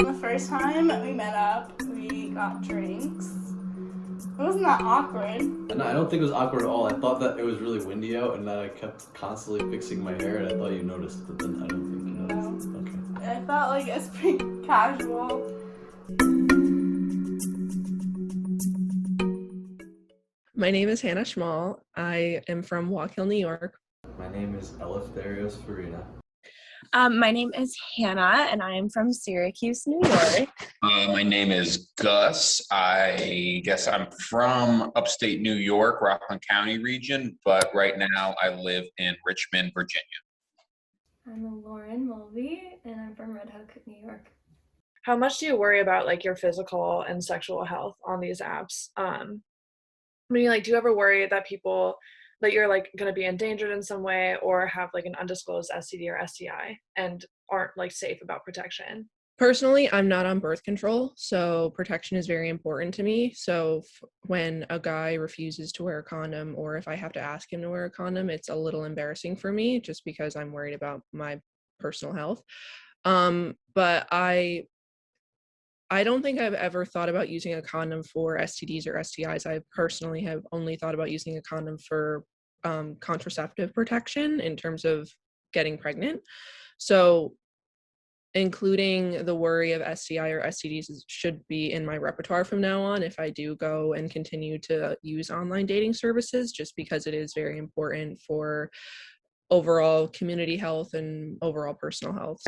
The first time we met up, we got drinks. It wasn't that awkward. And I don't think it was awkward at all. I thought that it was really windy out and that I kept constantly fixing my hair, and I thought you noticed, but then I don't think you noticed. No. Okay. I felt like it's pretty casual. My name is Hannah Schmall. I am from Walk Hill, New York. My name is Eleftherios Farina. My name is Hannah, and I am from Syracuse, New York. My name is Gus. I guess I'm from upstate New York, Rockland County region, but right now I live in Richmond, Virginia. I'm Lauren Mulvey, and I'm from Red Hook, New York. How much do you worry about like your physical and sexual health on these apps? I mean, like, do you ever worry that people that you're like going to be endangered in some way or have like an undisclosed STD or STI and aren't like safe about protection? Personally, I'm not on birth control, so protection is very important to me. So when a guy refuses to wear a condom, or if I have to ask him to wear a condom, it's a little embarrassing for me just because I'm worried about my personal health. But I don't think I've ever thought about using a condom for STDs or STIs. I personally have only thought about using a condom for contraceptive protection in terms of getting pregnant. So including the worry of STI or STDs should be in my repertoire from now on if I do go and continue to use online dating services, just because it is very important for overall community health and overall personal health.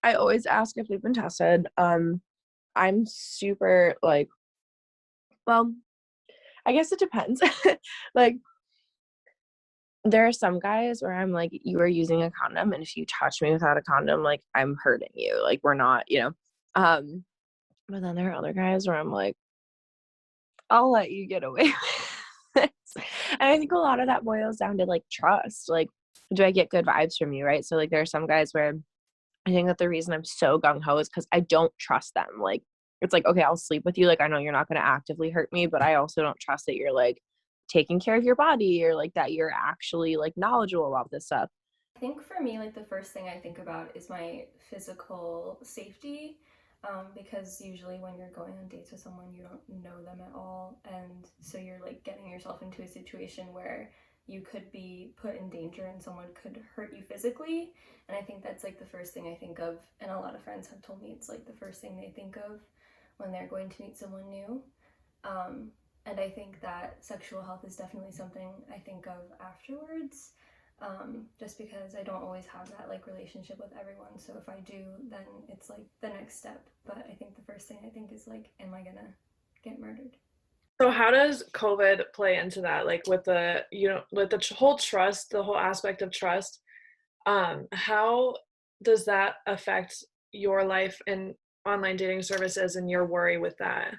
I always ask if they've been tested. I'm super like, well, I guess it depends. Like, there are some guys where I'm like, you are using a condom, and if you touch me without a condom, like, I'm hurting you. Like, we're not. But then there are other guys where I'm like, I'll let you get away with this. And I think a lot of that boils down to like trust. Like, do I get good vibes from you, right? So like there are some guys where I think that the reason I'm so gung-ho is because I don't trust them. Like, it's like, okay, I'll sleep with you. Like, I know you're not going to actively hurt me, but I also don't trust that you're like taking care of your body, or like that you're actually like knowledgeable about this stuff. I think for me, like the first thing I think about is my physical safety, because usually when you're going on dates with someone, you don't know them at all, and so you're like getting yourself into a situation where you could be put in danger and someone could hurt you physically. And I think that's like the first thing I think of, and a lot of friends have told me it's like the first thing they think of when they're going to meet someone new. And I think that sexual health is definitely something I think of afterwards, just because I don't always have that like relationship with everyone. So if I do, then it's like the next step. But I think the first thing I think is like, am I gonna get murdered? So how does COVID play into that? Like with the, with the whole trust, the whole aspect of trust, how does that affect your life in online dating services and your worry with that?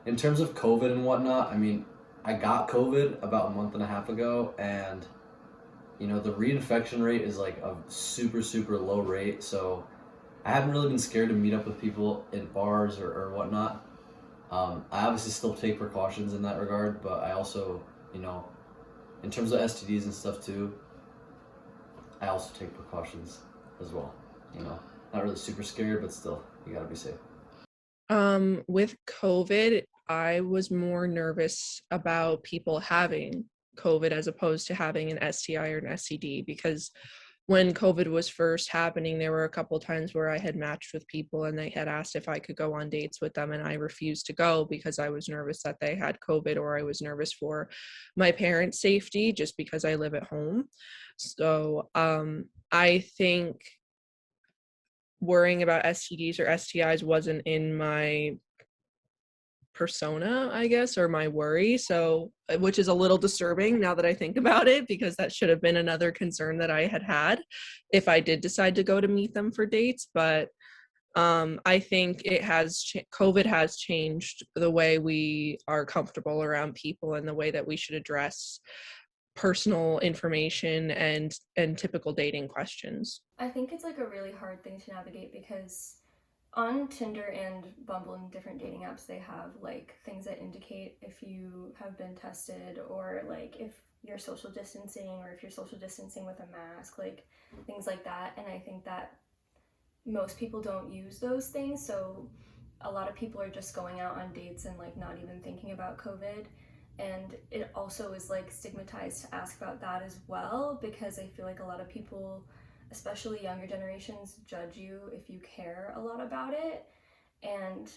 In terms of COVID and whatnot, I mean, I got COVID about a month and a half ago, and the reinfection rate is like a super, super low rate. So I haven't really been scared to meet up with people in bars or whatnot. I obviously still take precautions in that regard, but I also, in terms of STDs and stuff too, I also take precautions as well. Not really super scared, but still, you gotta be safe. With COVID, I was more nervous about people having COVID as opposed to having an STI or an STD, because when COVID was first happening, there were a couple of times where I had matched with people and they had asked if I could go on dates with them, and I refused to go because I was nervous that they had COVID, or I was nervous for my parents' safety just because I live at home. So I think worrying about STDs or STIs wasn't in my persona, I guess, or my worry. So, which is a little disturbing now that I think about it, because that should have been another concern that I had if I did decide to go to meet them for dates. But I think COVID has changed the way we are comfortable around people and the way that we should address personal information and typical dating questions. I think it's like a really hard thing to navigate because on Tinder and Bumble and different dating apps, they have like things that indicate if you have been tested, or like if you're social distancing, or if you're social distancing with a mask, like things like that. And I think that most people don't use those things, so a lot of people are just going out on dates and like not even thinking about COVID. And it also is like stigmatized to ask about that as well, because I feel like a lot of people, especially younger generations, judge you if you care a lot about it. And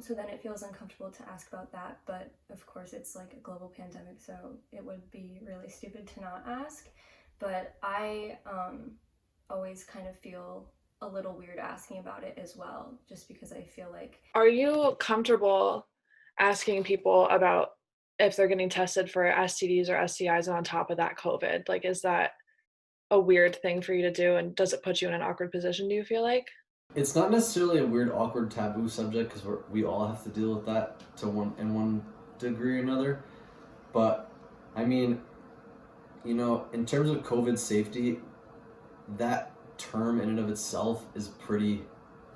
so then it feels uncomfortable to ask about that. But of course, it's like a global pandemic, so it would be really stupid to not ask. But I always kind of feel a little weird asking about it as well, just because I feel like Are you comfortable asking people about if they're getting tested for STDs or STIs and on top of that COVID? Like, is that a weird thing for you to do? And does it put you in an awkward position, do you feel like? It's not necessarily a weird, awkward, taboo subject because we all have to deal with that to one degree or another. But I mean, in terms of COVID safety, that term in and of itself is pretty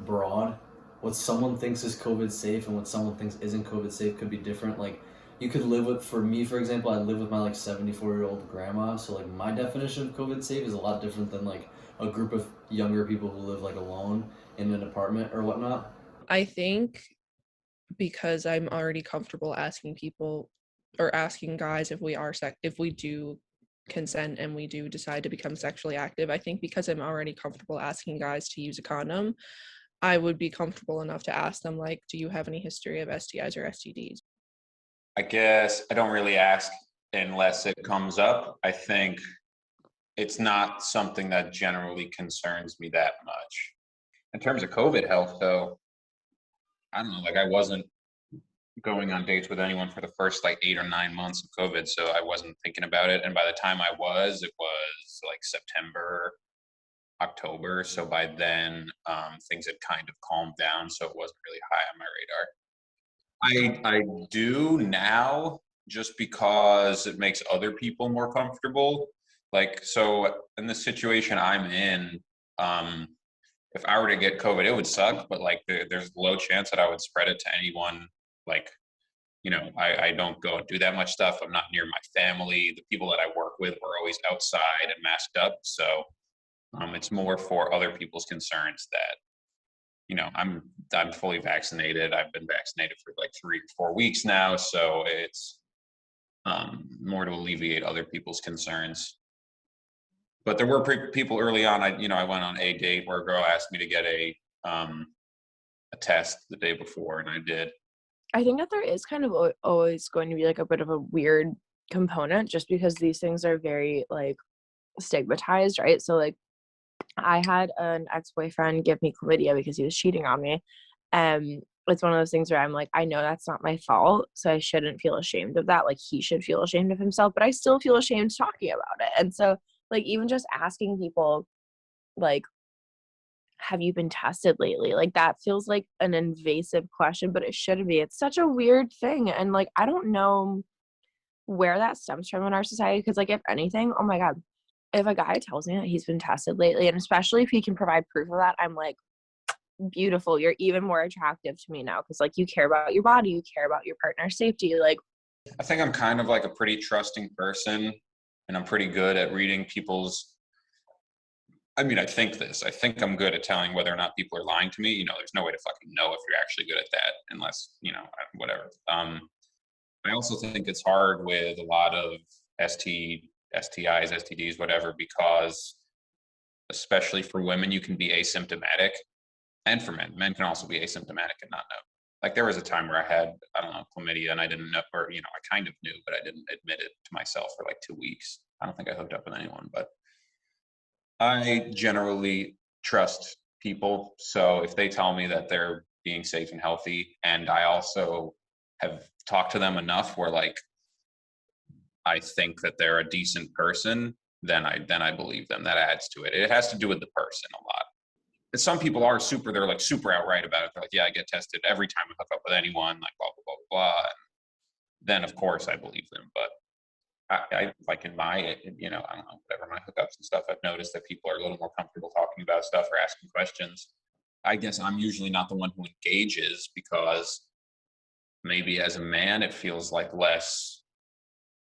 broad. What someone thinks is COVID safe and what someone thinks isn't COVID safe could be different. Like, you could live with, for me, for example, I live with my 74-year-old grandma. So like my definition of COVID safe is a lot different than like a group of younger people who live like alone in an apartment or whatnot. I think because I'm already comfortable asking people or asking guys if we do consent and we do decide to become sexually active, I think because I'm already comfortable asking guys to use a condom, I would be comfortable enough to ask them, like, do you have any history of STIs or STDs? I guess I don't really ask unless it comes up. I think it's not something that generally concerns me that much. In terms of COVID health, though, I don't know, like I wasn't going on dates with anyone for the first like 8 or 9 months of COVID, so I wasn't thinking about it. And by the time it was like September, October. So by then, things had kind of calmed down, so it wasn't really high on my radar. I do now just because it makes other people more comfortable. Like, so in the situation I'm in, if I were to get COVID, it would suck, but like there's low chance that I would spread it to anyone. Like, I don't go and do that much stuff. I'm not near my family. The people that I work with were always outside and masked up. So it's more for other people's concerns that I'm fully vaccinated. I've been vaccinated for like 3 or 4 weeks now, so it's more to alleviate other people's concerns. But there were people early on. I went on a date where a girl asked me to get a test the day before, and I did. I think that there is kind of always going to be like a bit of a weird component just because these things are very like stigmatized, right? So like I had an ex-boyfriend give me chlamydia because he was cheating on me. It's one of those things where I'm like, I know that's not my fault, so I shouldn't feel ashamed of that. Like he should feel ashamed of himself, but I still feel ashamed talking about it. And so like even just asking people like, have you been tested lately? Like that feels like an invasive question, but it shouldn't be. It's such a weird thing. And like I don't know where that stems from in our society because like if anything, oh my God, if a guy tells me that he's been tested lately, and especially if he can provide proof of that, I'm like, beautiful. You're even more attractive to me now because like you care about your body, you care about your partner's safety. Like I think I'm kind of like a pretty trusting person, and I'm pretty good at reading people's. I mean, I think I'm good at telling whether or not people are lying to me. There's no way to fucking know if you're actually good at that unless, whatever. I also think it's hard with a lot of STIs, STDs, whatever, because especially for women, you can be asymptomatic, and for men can also be asymptomatic and not know. Like there was a time where I had, I don't know, chlamydia, and I didn't know, or I kind of knew, but I didn't admit it to myself for like 2 weeks. I don't think I hooked up with anyone, but I generally trust people. So if they tell me that they're being safe and healthy, and I also have talked to them enough where like I think that they're a decent person, then I believe them. That adds to it. It has to do with the person a lot. And some people are they're like super outright about it. They're like, yeah, I get tested every time I hook up with anyone, like blah, blah, blah, blah. And then of course I believe them. But I like in my, I don't know, whatever, my hookups and stuff, I've noticed that people are a little more comfortable talking about stuff or asking questions. I guess I'm usually not the one who engages because maybe as a man, it feels like less,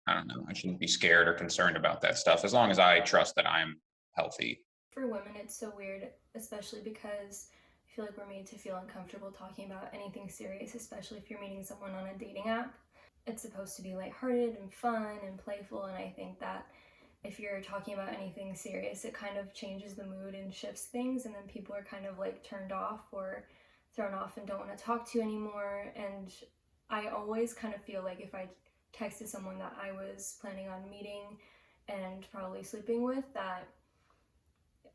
I don't know, I shouldn't be scared or concerned about that stuff as long as I trust that I'm healthy. for women, it's so weird, especially because I feel like we're made to feel uncomfortable talking about anything serious, especially if you're meeting someone on a dating app. It's supposed to be lighthearted and fun and playful, and I think that if you're talking about anything serious, it kind of changes the mood and shifts things, and then people are kind of like turned off or thrown off and don't want to talk to you anymore. And I always kind of feel like if I texted someone that I was planning on meeting and probably sleeping with, that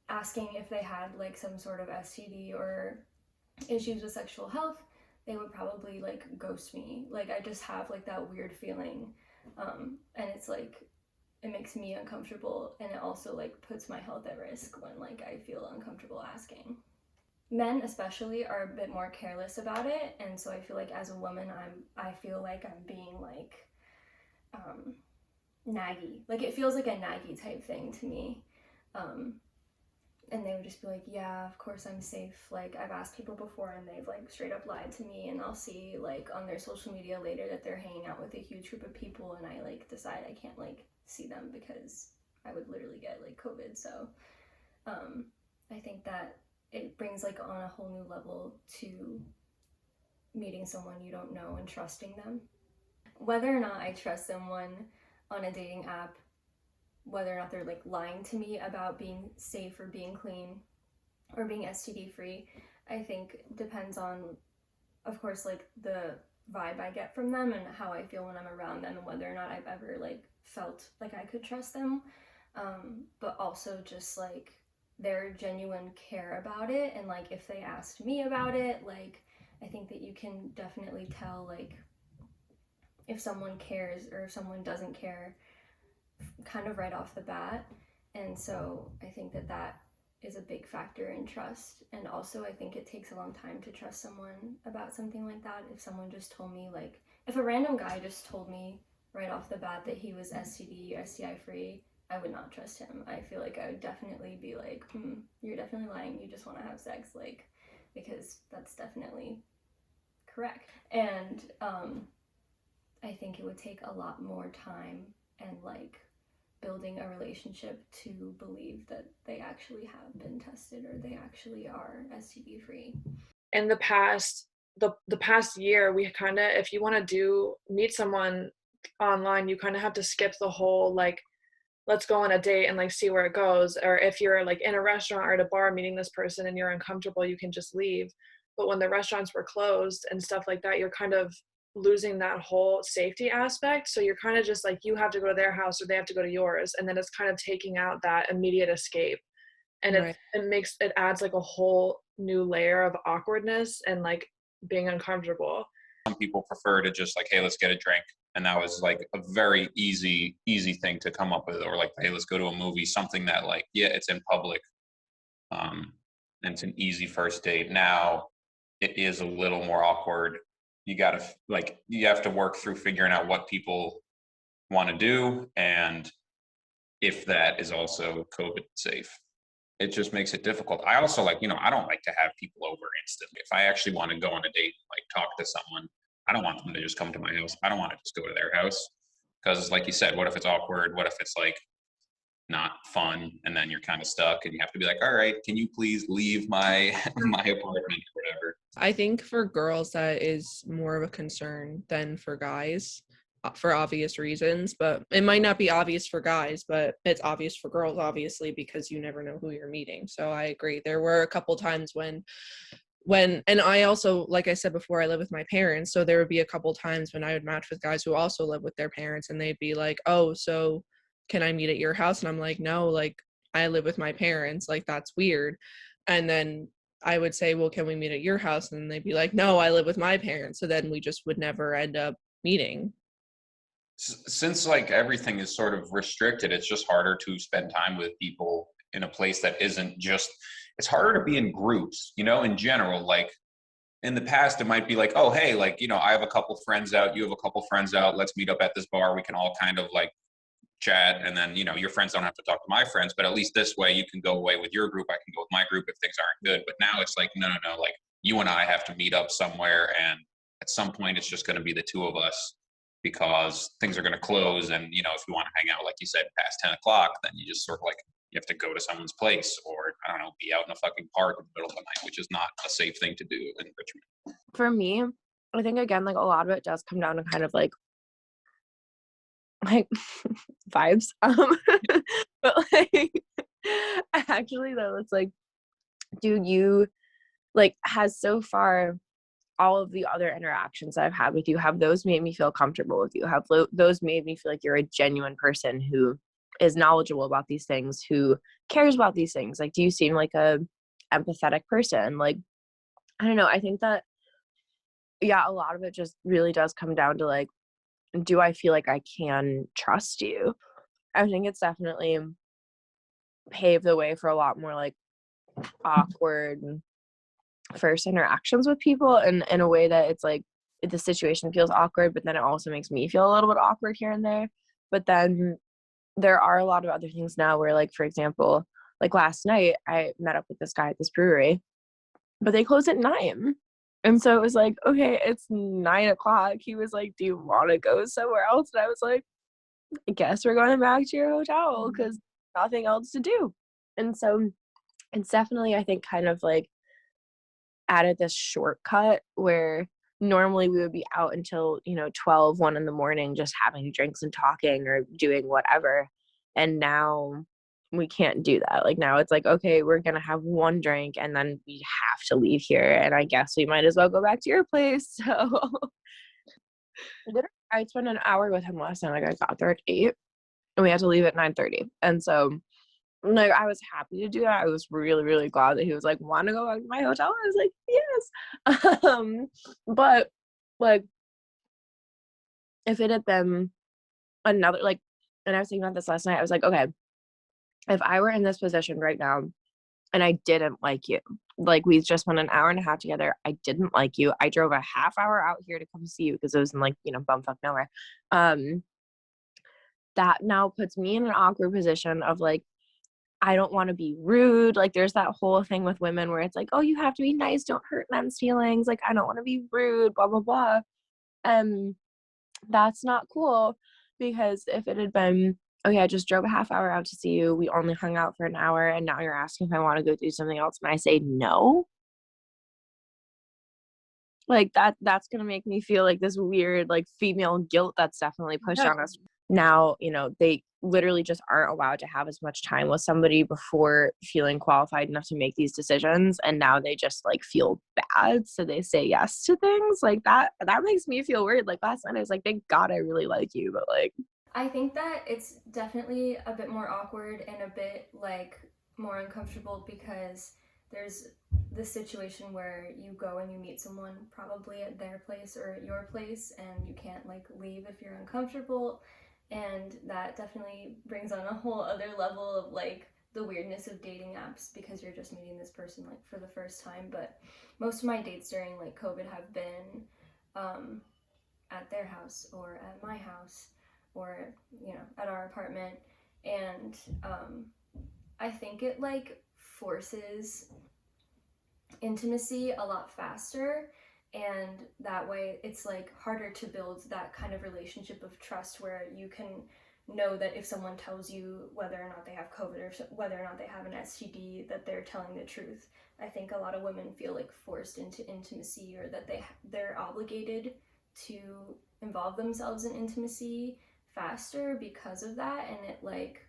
asking if they had like some sort of STD or issues with sexual health, they would probably like ghost me. Like I just have like that weird feeling, and it's like it makes me uncomfortable, and it also like puts my health at risk when like I feel uncomfortable asking. Men especially are a bit more careless about it, and so I feel like as a woman I feel like I'm being like naggy. Like it feels like a naggy type thing to me. And they would just be like, yeah, of course I'm safe. Like I've asked people before and they've like straight up lied to me, and I'll see like on their social media later that they're hanging out with a huge group of people, and I like decide I can't like see them because I would literally get like COVID. So I think that it brings like on a whole new level to meeting someone you don't know and trusting them. Whether or not I trust someone on a dating app, whether or not they're like lying to me about being safe or being clean or being STD free, I think depends on, of course, like the vibe I get from them and how I feel when I'm around them, and whether or not I've ever like felt like I could trust them, but also just like their genuine care about it. And like if they asked me about it, like I think that you can definitely tell like if someone cares or if someone doesn't care kind of right off the bat. And so I think that that is a big factor in trust. And also I think it takes a long time to trust someone about something like that. If someone just told me, like if a random guy just told me right off the bat that he was STD or STI free, I would not trust him. I feel like I would definitely be like, you're definitely lying, you just want to have sex, like, because that's definitely correct. And I think it would take a lot more time and like building a relationship to believe that they actually have been tested or they actually are STD free. In the past year, we kind of, if you want to meet someone online, you kind of have to skip the whole like let's go on a date and like see where it goes. Or if you're like in a restaurant or at a bar meeting this person and you're uncomfortable, you can just leave. But when the restaurants were closed and stuff like that, you're kind of losing that whole safety aspect. So you're kind of just like, you have to go to their house or they have to go to yours. And then it's kind of taking out that immediate escape. And Right. it adds like a whole new layer of awkwardness and like being uncomfortable. Some people prefer to just like, hey, let's get a drink. And that was like a very easy thing to come up with. Or like, hey, let's go to a movie, something that like, yeah, it's in public. And it's an easy first date. Now it is a little more awkward. You have to work through figuring out what people want to do and if that is also COVID safe. It just makes it difficult. I also I don't like to have people over instantly. If I actually want to go on a date, like talk to someone, I don't want them to just come to my house. I don't want to just go to their house because like you said, what if it's awkward? What if it's like not fun and then you're kind of stuck and you have to be like, all right, can you please leave my apartment or whatever. I think for girls that is more of a concern than for guys, for obvious reasons, but it might not be obvious for guys, but it's obvious for girls, obviously, because you never know who you're meeting. So I agree. There were a couple times when and I also, like I said before, I live with my parents, so there would be a couple times when I would match with guys who also live with their parents, and they'd be like, oh, so can I meet at your house? And I'm like, no, like I live with my parents, like that's weird. And then I would say, well, can we meet at your house? And they'd be like, no, I live with my parents. So then we just would never end up meeting. Since like everything is sort of restricted, it's just harder to spend time with people in a place that isn't just, it's harder to be in groups, in general. Like in the past, it might be like, oh, hey, like, I have a couple friends out, you have a couple friends out, let's meet up at this bar. We can all kind of like chat. And then, your friends don't have to talk to my friends, but at least this way you can go away with your group. I can go with my group if things aren't good. But now it's like, no, like you and I have to meet up somewhere. And at some point it's just going to be the two of us because things are going to close. And, if you want to hang out, like you said, past 10 o'clock, then you just sort of like you have to go to someone's place, or I don't know, be out in a fucking park in the middle of the night, which is not a safe thing to do in Richmond. For me, I think again, like a lot of it does come down to kind of like vibes. But like actually though, it's like, dude, you like has so far all of the other interactions that I've had with you, have those made me feel comfortable with you? Have those made me feel like you're a genuine person who is knowledgeable about these things, who cares about these things? Like, do you seem like a empathetic person? Like, I don't know. I think that, yeah, a lot of it just really does come down to like, do I feel like I can trust you? I think it's definitely paved the way for a lot more like awkward first interactions with people, and in a way that it's like the situation feels awkward, but then it also makes me feel a little bit awkward here and there. But then there are a lot of other things now where, like, for example, like last night I met up with this guy at this brewery, but they close at 9. And so it was like, okay, it's 9 o'clock. He was like, do you want to go somewhere else? And I was like, I guess we're going back to your hotel because nothing else to do. And so it's definitely, I think, kind of like added this shortcut where normally we would be out until 12, 1 in the morning just having drinks and talking or doing whatever, and now we can't do that. Like, now it's like, okay, we're gonna have one drink and then we have to leave here, and I guess we might as well go back to your place. So literally I spent an hour with him last night. Like, I got there at 8 and we had to leave at 9:30, and so like I was happy to do that. I was really, really glad that he was like, want to go back to my hotel? I was like, yes. But like, if it had been another, like, and I was thinking about this last night, I was like, okay, if I were in this position right now and I didn't like you, like we just spent an hour and a half together, I didn't like you, I drove a half hour out here to come see you because it was in like, bumfuck nowhere. That now puts me in an awkward position of like, I don't want to be rude. Like, there's that whole thing with women where it's like, oh, you have to be nice, don't hurt men's feelings. Like, I don't want to be rude, blah, blah, blah. That's not cool, because if it had been, okay, I just drove a half hour out to see you, we only hung out for an hour, and now you're asking if I want to go do something else, and I say no, like that's gonna make me feel like this weird like female guilt that's definitely pushed on us. Now, they literally just aren't allowed to have as much time with somebody before feeling qualified enough to make these decisions, and now they just like feel bad, so they say yes to things like that. That makes me feel weird. Like last night I was like, thank God I really like you, but like, I think that it's definitely a bit more awkward and a bit like more uncomfortable because there's this situation where you go and you meet someone probably at their place or at your place, and you can't like leave if you're uncomfortable, and that definitely brings on a whole other level of like the weirdness of dating apps because you're just meeting this person like for the first time. But most of my dates during like COVID have been at their house or at my house or at our apartment, and I think it like forces intimacy a lot faster, and that way it's like harder to build that kind of relationship of trust where you can know that if someone tells you whether or not they have COVID or whether or not they have an STD, that they're telling the truth. I think a lot of women feel like forced into intimacy, or that they're obligated to involve themselves in intimacy faster because of that, and it like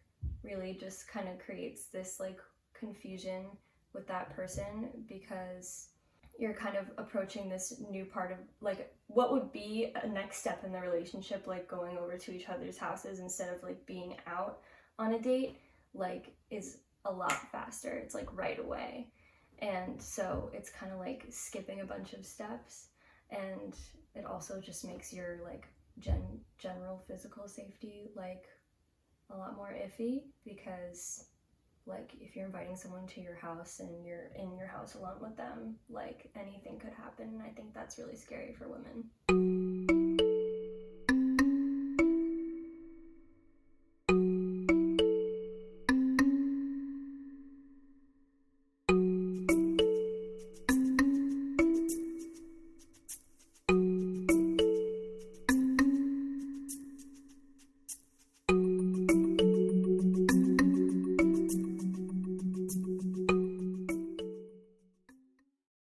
really just kind of creates this like confusion with that person because you're kind of approaching this new part of like what would be a next step in the relationship, like going over to each other's houses instead of like being out on a date, like is a lot faster. It's like right away, and so it's kind of like skipping a bunch of steps, and it also just makes your like general physical safety like a lot more iffy because like if you're inviting someone to your house and you're in your house alone with them, like anything could happen, and I think that's really scary for women.